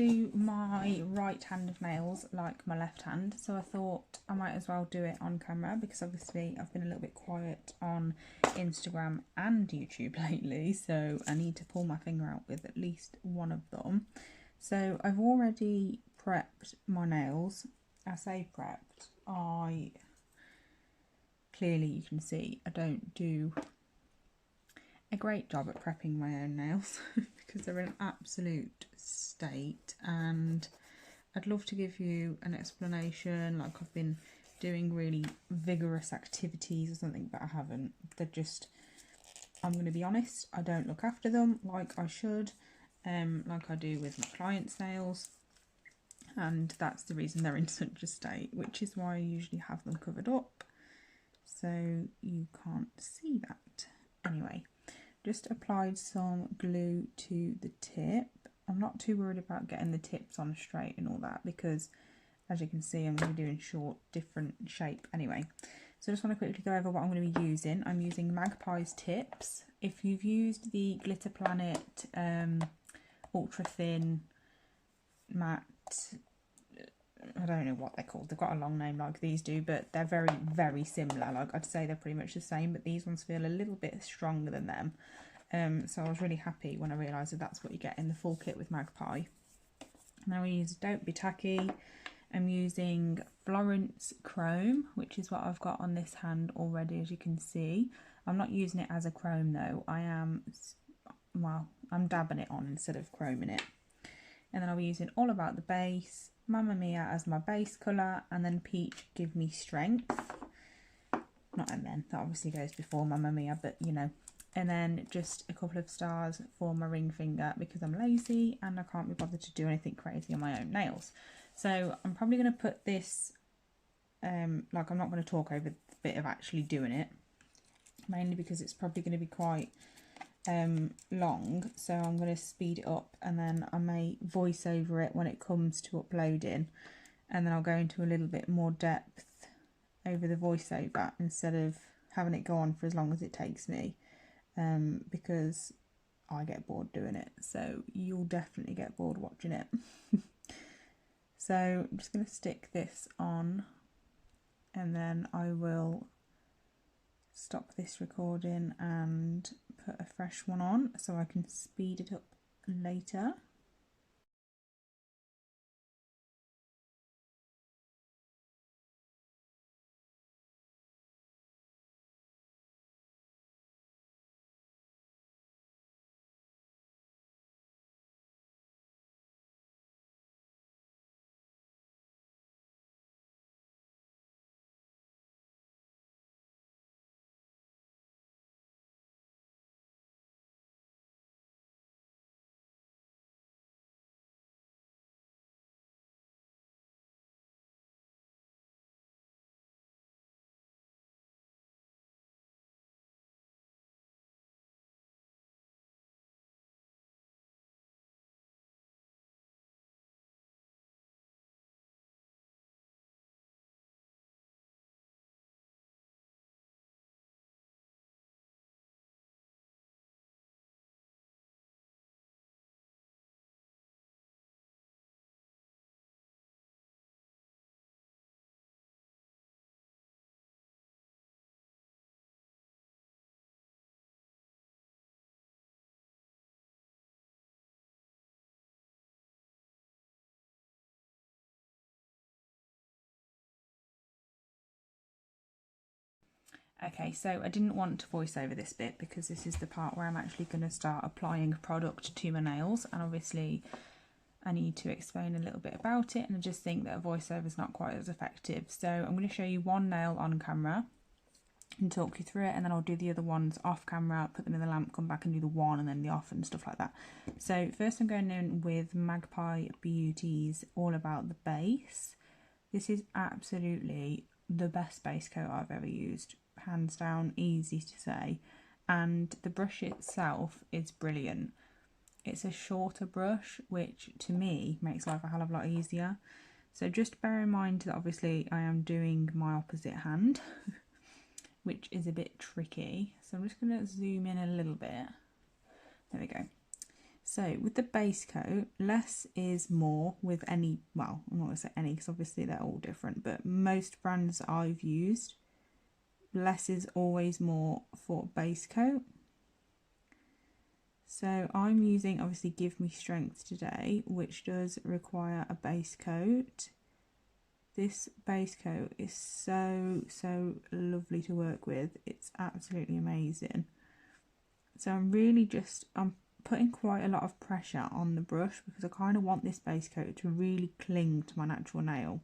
do my right hand of nails like my left hand, so I thought I might as well do it on camera, because obviously I've been a little bit quiet on Instagram and YouTube lately, so I need to pull my finger out with at least one of them. So I've already prepped my nails. I say prepped, clearly you can see I don't do a great job at prepping my own nails because they're in an absolute state, and I'd love to give you an explanation like I've been doing really vigorous activities or something, but I haven't. They're just, I'm going to be honest, I don't look after them like I should, like I do with my clients' nails, and that's the reason they're in such a state, which is why I usually have them covered up so you can't see that. Anyway, just applied some glue to the tip. I'm not too worried about getting the tips on straight and all that, because as you can see I'm going to be doing short different shape anyway. So I just want to quickly go over what I'm going to be using. I'm using Magpie's tips. If you've used the Glitter Planet ultra thin matte, I don't know what they're called, they've got a long name like these do, but they're very, very similar. Like, I'd say they're pretty much the same, but these ones feel a little bit stronger than them. So I was really happy when I realised that that's what you get in the full kit with Magpie. Now we use Don't Be Tacky. I'm using Florence Chrome, which is what I've got on this hand already, as you can see. I'm not using it as a chrome though, I'm dabbing it on instead of chroming it. And then I'll be using All About the Base, Mamma Mia as my base colour, and then Peach Give Me Strength. Not and then, that obviously goes before Mamma Mia, but you know. And then just a couple of stars for my ring finger, because I'm lazy and I can't be bothered to do anything crazy on my own nails. So I'm probably going to put this, like I'm not going to talk over the bit of actually doing it, mainly because it's probably going to be quite long, so I'm going to speed it up, and then I may voice over it when it comes to uploading, and then I'll go into a little bit more depth over the voiceover instead of having it go on for as long as it takes me, because I get bored doing it, so you'll definitely get bored watching it. So I'm just going to stick this on, and then I will stop this recording and put a fresh one on so I can speed it up later. Okay, so I didn't want to voice over this bit because this is the part where I'm actually going to start applying product to my nails, and obviously I need to explain a little bit about it, and I just think that a voiceover is not quite as effective. So I'm going to show you one nail on camera and talk you through it, and then I'll do the other ones off camera, put them in the lamp, come back and do the one and then the off and stuff like that. So first I'm going in with Magpie Beauty's All About the Base. This is absolutely the best base coat I've ever used, hands down, easy to say, and the brush itself is brilliant. It's a shorter brush, which to me makes life a hell of a lot easier. So just bear in mind that obviously I am doing my opposite hand, which is a bit tricky. So I'm just going to zoom in a little bit. There we go. So with the base coat, less is more with any, well, I'm not going to say any because obviously they're all different, but most brands I've used, less is always more for base coat. So I'm using obviously Give Me Strength today, which does require a base coat. This base coat is so lovely to work with. It's absolutely amazing. So I'm putting quite a lot of pressure on the brush because I kind of want this base coat to really cling to my natural nail.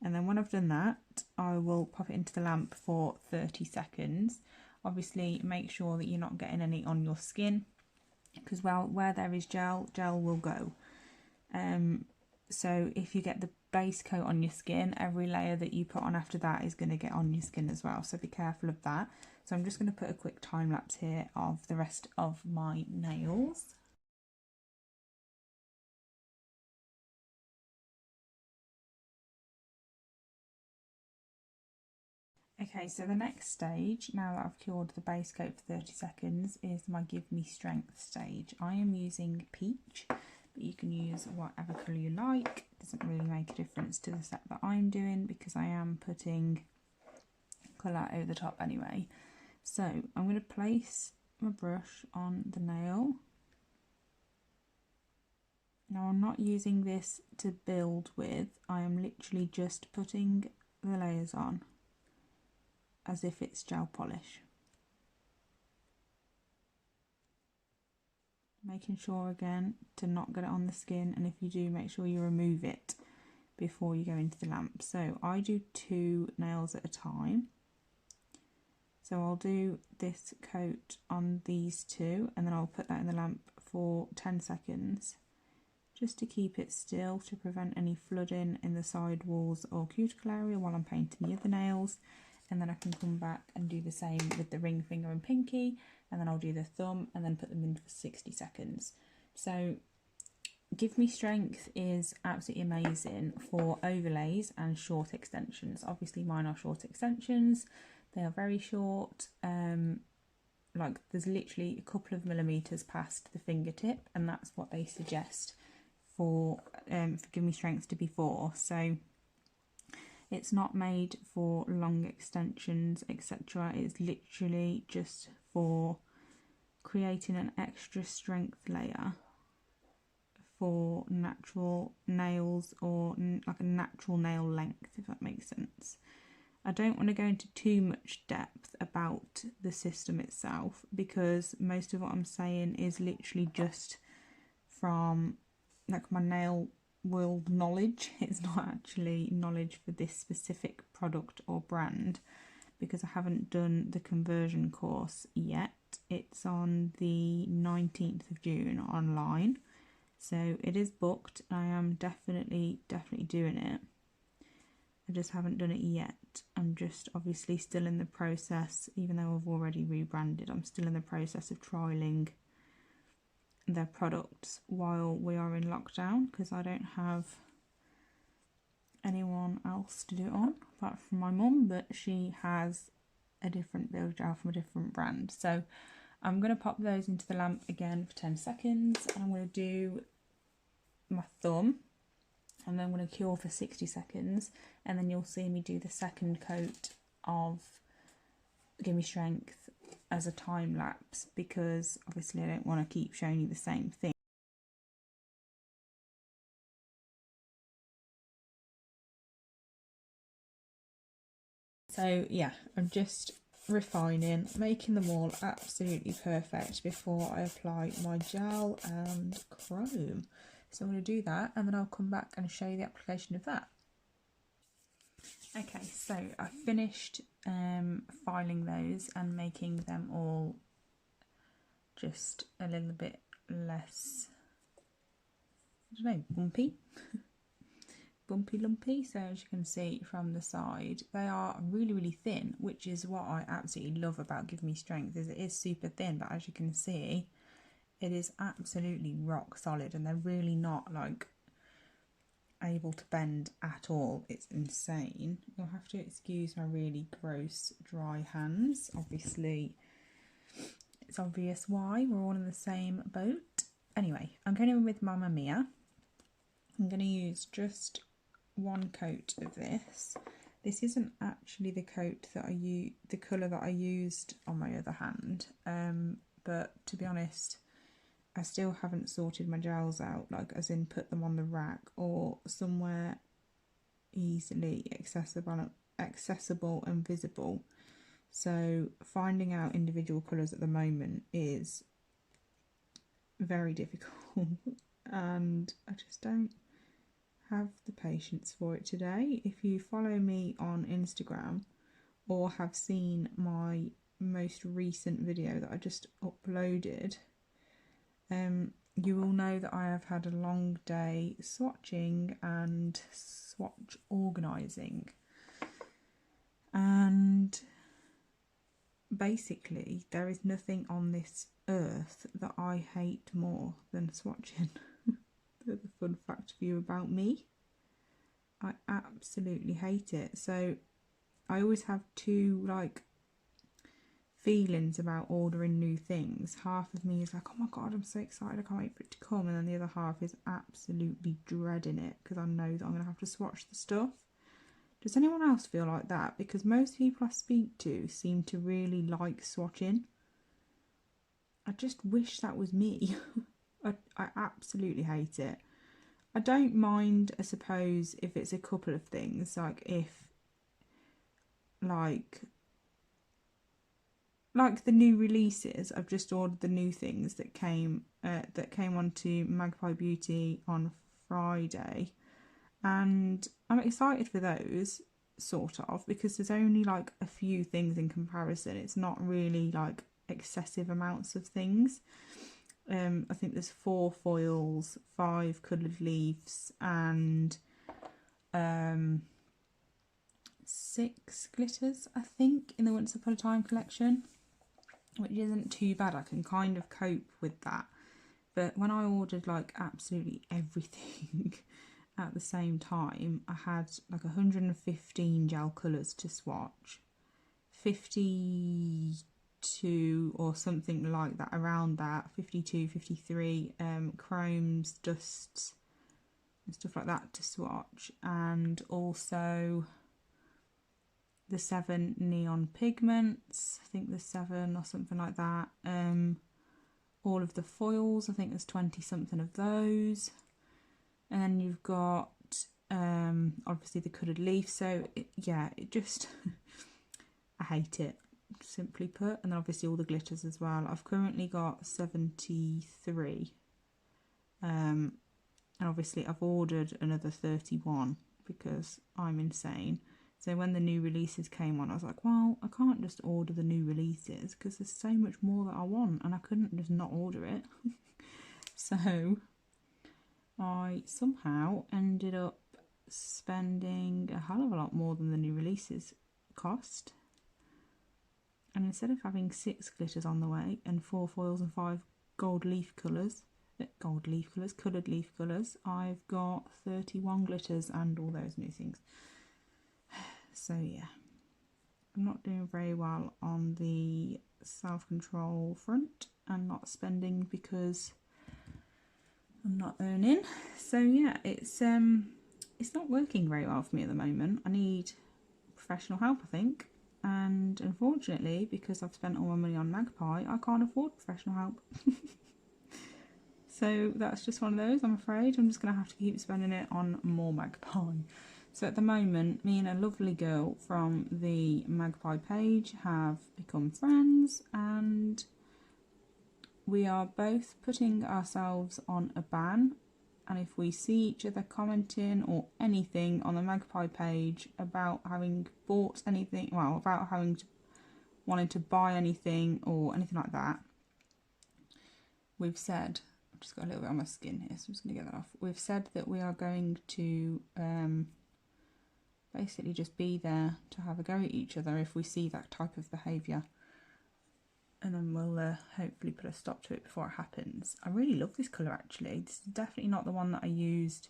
And then when I've done that, I will pop it into the lamp for 30 seconds. Obviously make sure that you're not getting any on your skin, because well, where there is gel, gel will go. So if you get the base coat on your skin, every layer that you put on after that is going to get on your skin as well, so be careful of that. So I'm just going to put a quick time lapse here of the rest of my nails. Okay, so the next stage, now that I've cured the base coat for 30 seconds, is my Give Me Strength stage. I am using peach, but you can use whatever colour you like. It doesn't really make a difference to the set that I'm doing because I am putting colour over the top anyway. So I'm going to place my brush on the nail. Now I'm not using this to build with, I am literally just putting the layers on as if it's gel polish. Making sure again to not get it on the skin, and if you do, make sure you remove it before you go into the lamp. So I do 2 nails at a time. So I'll do this coat on these 2 and then I'll put that in the lamp for 10 seconds just to keep it still, to prevent any flooding in the side walls or cuticle area while I'm painting the other nails. And then I can come back and do the same with the ring finger and pinky, and then I'll do the thumb and then put them in for 60 seconds. So Give Me Strength is absolutely amazing for overlays and short extensions. Obviously mine are short extensions, they are very short, like there's literally a couple of millimeters past the fingertip, and that's what they suggest for Give Me Strength to be for. So it's not made for long extensions, etc. It's literally just for creating an extra strength layer for natural nails, or like a natural nail length, if that makes sense. I don't want to go into too much depth about the system itself because most of what I'm saying is literally just from like my nail world knowledge. It's not actually knowledge for this specific product or brand because I haven't done the conversion course yet. It's on the 19th of June online, so it is booked. I am definitely doing it. I just haven't done it yet. I'm just obviously still in the process, even though I've already rebranded, I'm still in the process of trialling their products while we are in lockdown because I don't have anyone else to do it on apart from my mum, but she has a different build gel from a different brand. So I'm going to pop those into the lamp again for 10 seconds and I'm going to do my thumb, and then I'm going to cure for 60 seconds, and then you'll see me do the second coat of Give Me Strength as a time lapse because obviously I don't want to keep showing you the same thing. So yeah, I'm just refining, making them all absolutely perfect before I apply my gel and chrome. So I'm going to do that and then I'll come back and show you the application of that. Okay, so I finished filing those and making them all just a little bit less, I don't know, bumpy. Bumpy lumpy. So as you can see from the side, they are really thin, which is what I absolutely love about Give Me Strength, is it is super thin, but as you can see it is absolutely rock solid and they're really not like able to bend at all. It's insane. You'll have to excuse my really gross dry hands. Obviously It's obvious why, we're all in the same boat. Anyway, I'm going in with Mamma Mia. I'm going to use just one coat of this. This isn't actually the coat that the colour that I used on my other hand, but to be honest, I still haven't sorted my gels out, like as in put them on the rack or somewhere easily accessible and visible. So finding out individual colours at the moment is very difficult and I just don't have the patience for it today. If you follow me on Instagram or have seen my most recent video that I just uploaded, you will know that I have had a long day swatching and swatch organising, and basically there is nothing on this earth that I hate more than swatching. The fun fact for you about me, I absolutely hate it. So I always have two feelings about ordering new things. Half of me is like, oh my god, I'm so excited, I can't wait for it to come, and then the other half is absolutely dreading it because I know that I'm going to have to swatch the stuff. Does anyone else feel like that? Because most people I speak to seem to really like swatching. I just wish that was me. I absolutely hate it. I don't mind, I suppose, if it's a couple of things, like if like the new releases. I've just ordered the new things that came onto Magpie Beauty on Friday, and I'm excited for those, sort of, because there's only like a few things in comparison. It's not really like excessive amounts of things. I think there's 4 foils, 5 coloured leaves, and 6 glitters, I think, in the Once Upon a Time collection, which isn't too bad. I can kind of cope with that. But when I ordered like absolutely everything at the same time, I had like 115 gel colours to swatch, 52 or something like that, around that, 52, 53 chromes, dusts and stuff like that to swatch, and also the 7 neon pigments, I think there's 7 or something like that. All of the foils, I think there's 20 something of those, and then you've got obviously the coloured leaf. So it just I hate it, simply put. And then obviously all the glitters as well. I've currently got 73, and obviously I've ordered another 31 because I'm insane. So when the new releases came on, I was like, well, I can't just order the new releases because there's so much more that I want, and I couldn't just not order it. So I somehow ended up spending a hell of a lot more than the new releases cost. And instead of having 6 glitters on the way and 4 foils and 5 coloured leaf colours, I've got 31 glitters and all those new things. So yeah, I'm not doing very well on the self-control front and not spending because I'm not earning. So yeah, it's not working very well for me at the moment. I need professional help, I think, and unfortunately, because I've spent all my money on Magpie, I can't afford professional help. So that's just one of those, I'm afraid. I'm just going to have to keep spending it on more Magpie. So at the moment, me and a lovely girl from the Magpie page have become friends, and we are both putting ourselves on a ban. And if we see each other commenting or anything on the Magpie page about having bought anything, well, about wanting to buy anything or anything like that, we've said, I've just got a little bit on my skin here, so I'm just going to get that off. We've said that we are going to basically just be there to have a go at each other if we see that type of behaviour, and then we'll hopefully put a stop to it before it happens. I really love this colour actually. This is definitely not the one that I used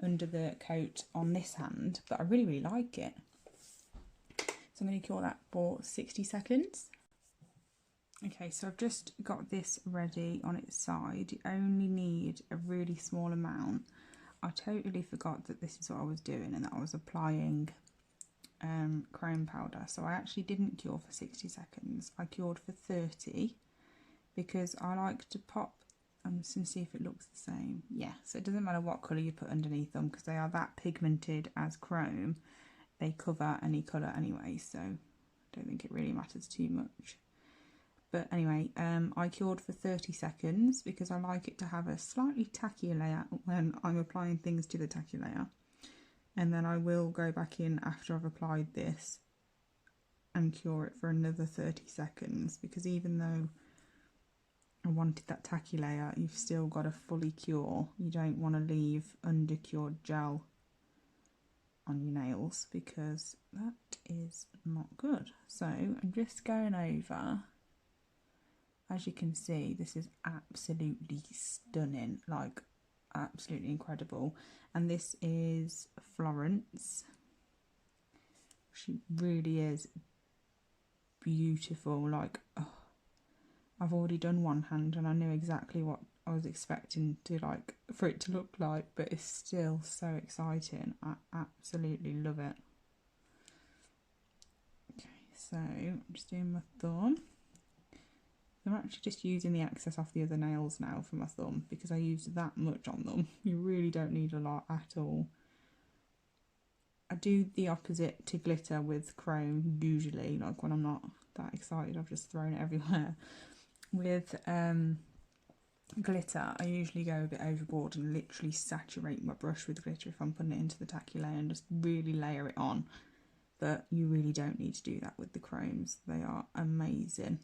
under the coat on this hand, but I really, really like it. So I'm going to cure that for 60 seconds. Okay, so I've just got this ready on its side. You only need a really small amount. I totally forgot that this is what I was doing and that I was applying chrome powder. So I actually didn't cure for 60 seconds. I cured for 30 because I like to pop. I'm just going to see if it looks the same. Yeah, so it doesn't matter what colour you put underneath them because they are that pigmented as chrome. They cover any colour anyway, so I don't think it really matters too much. But anyway, I cured for 30 seconds because I like it to have a slightly tackier layer when I'm applying things to the tacky layer. And then I will go back in after I've applied this and cure it for another 30 seconds because even though I wanted that tacky layer, you've still got to fully cure. You don't want to leave undercured gel on your nails because that is not good. So I'm just going over. As you can see, this is absolutely stunning, like absolutely incredible. And this is Florence. She really is beautiful. Like, oh, I've already done one hand and I knew exactly what I was expecting to like for it to look like, but it's still so exciting. I absolutely love it. Okay, so I'm just doing my thumb. I'm actually just using the excess off the other nails now for my thumb because I used that much on them. You really don't need a lot at all. I do the opposite to glitter with chrome usually, like when I'm not that excited I've just thrown it everywhere. With glitter I usually go a bit overboard and literally saturate my brush with glitter if I'm putting it into the tacky layer and just really layer it on. But you really don't need to do that with the chromes, they are amazing.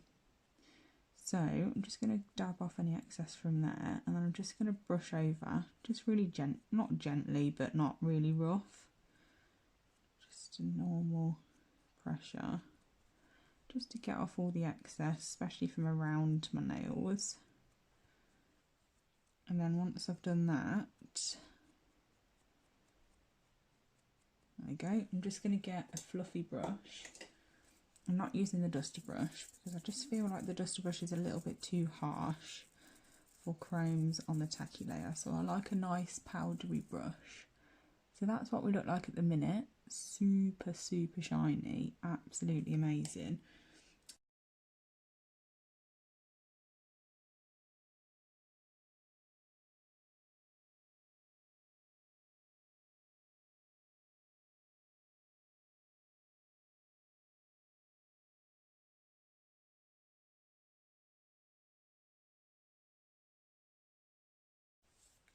So I'm just going to dab off any excess from there and then I'm just going to brush over, just really not gently but not really rough, just a normal pressure, just to get off all the excess, especially from around my nails. And then once I've done that, there we go, I'm just going to get a fluffy brush. I'm not using the duster brush because I just feel like the duster brush is a little bit too harsh for chromes on the tacky layer. So I like a nice powdery brush. So that's what we look like at the minute. Super, super shiny. Absolutely amazing.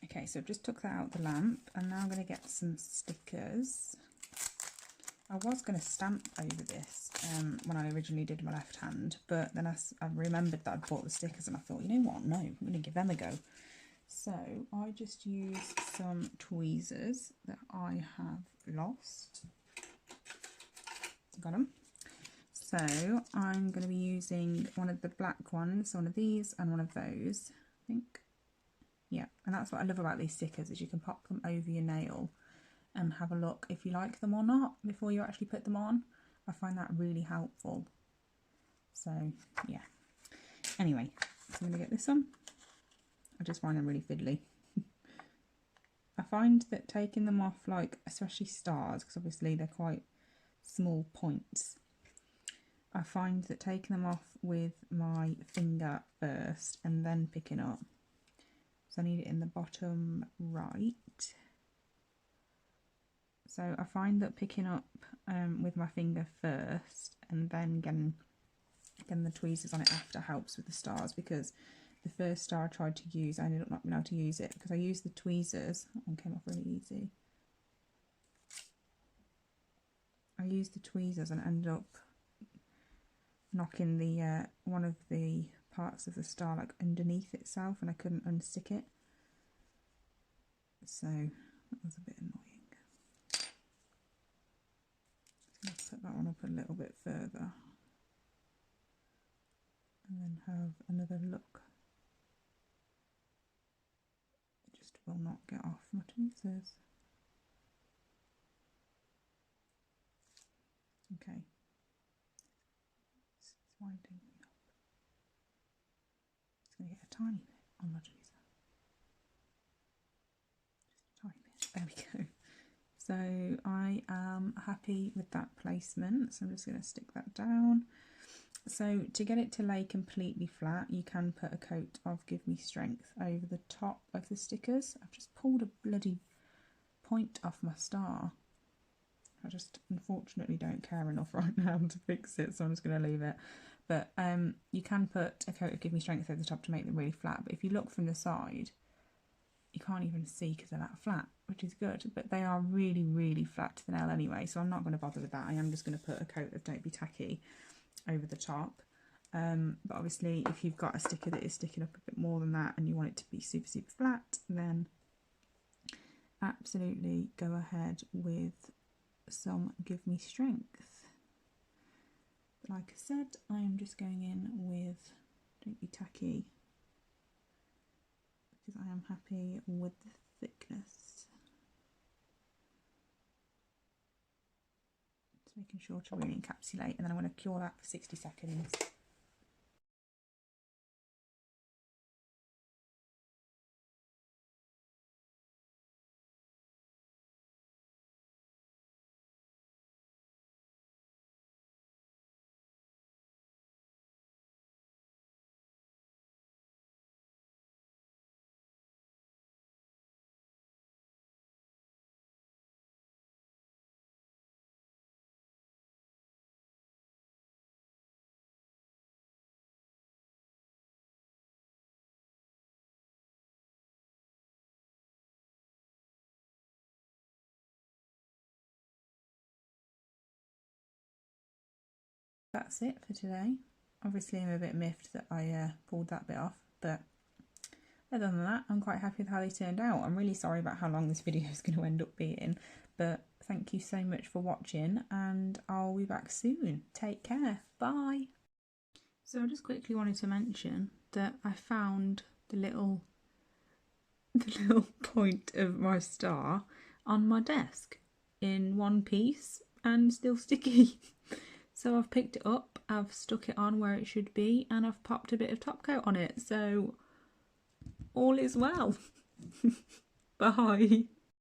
Okay, so I've just took that out of the lamp and now I'm going to get some stickers. I was going to stamp over this when I originally did my left hand, but then I remembered that I'd bought the stickers and I thought, you know what, no, I'm going to give them a go. So I just used some tweezers that I have lost. Got them. So I'm going to be using one of the black ones, one of these and one of those, I think. Yeah, and that's what I love about these stickers is you can pop them over your nail and have a look if you like them or not before you actually put them on. I find that really helpful. So yeah. Anyway, so I'm going to get this on. I just find them really fiddly. I find that taking them off, like especially stars, because obviously they're quite small points, I find that taking them off with my finger first and then picking up, so I need it in the bottom right. So I find that picking up with my finger first and then getting the tweezers on it after helps with the stars, because the first star I tried to use, I ended up not being able to use it because I used the tweezers. That one came off really easy. I used the tweezers and ended up knocking the one of the parts of the star like underneath itself, and I couldn't unstick it. So that was a bit annoying. Let's put that one up a little bit further and then have another look. It just will not get off my tweezers. Okay. It's winding me up. a tiny bit on my tweezer. Just a tiny bit. There we go. So I am happy with that placement. So I'm just going to stick that down. So to get it to lay completely flat, you can put a coat of Give Me Strength over the top of the stickers. I've just pulled a bloody point off my star. I just unfortunately don't care enough right now to fix it, so I'm just going to leave it. But you can put a coat of Give Me Strength over the top to make them really flat. But if you look from the side, you can't even see because they're that flat, which is good. But they are really, really flat to the nail anyway, so I'm not going to bother with that. I am just going to put a coat of Don't Be Tacky over the top. But obviously if you've got a sticker that is sticking up a bit more than that and you want it to be super, super flat, then absolutely go ahead with some Give Me Strength. But like I said, I am just going in with Don't Be Tacky because I am happy with the thickness. Just making sure to really encapsulate, and then I'm going to cure that for 60 seconds. That's it for today. Obviously I'm a bit miffed that I pulled that bit off, but other than that I'm quite happy with how they turned out. I'm really sorry about how long this video is going to end up being, but thank you so much for watching and I'll be back soon. Take care. Bye. So I just quickly wanted to mention that I found the little point of my star on my desk in one piece and still sticky. So I've picked it up, I've stuck it on where it should be, and I've popped a bit of top coat on it. So all is well. Bye.